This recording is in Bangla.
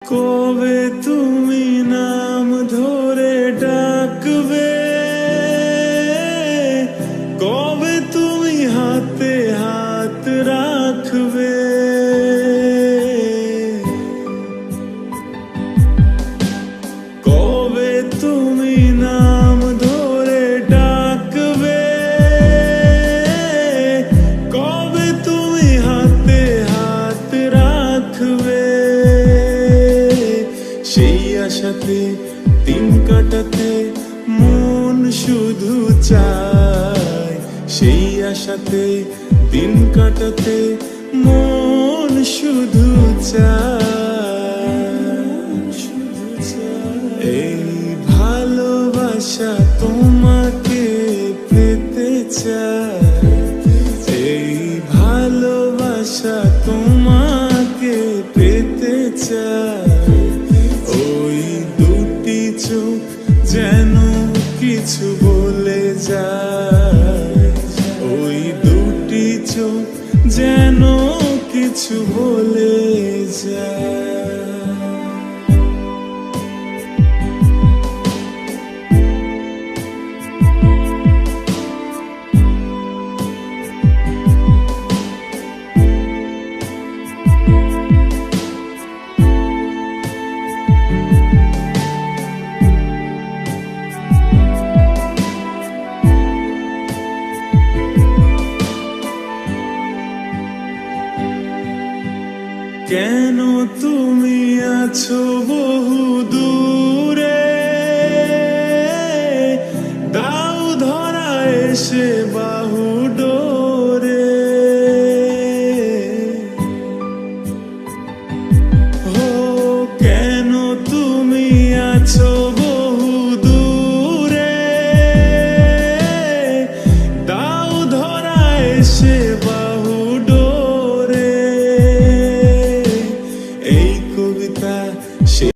কবে তুমি নাম ধরে ডাকবে, কবে তুমি হাতে হাত রাখবে, কবে তুমি নাম ধরে ডাকবে, কবে তুমি হাতে হাত রাখবে। সেই আশাতে দিন কাটাতে মন শুধু চায়, সেই আশাতে দিন কাটাতে মন শুধু চায়। এই ভালোবাসা তোমাকে পেতে চায়, এই ভালোবাসা তোমাকে পেতে চায়। ওই দুটি চোখ যেন কিছু বলে যায়, ওই দুটি চোখ যেন কিছু বলে যায়। কেন তুমি আছো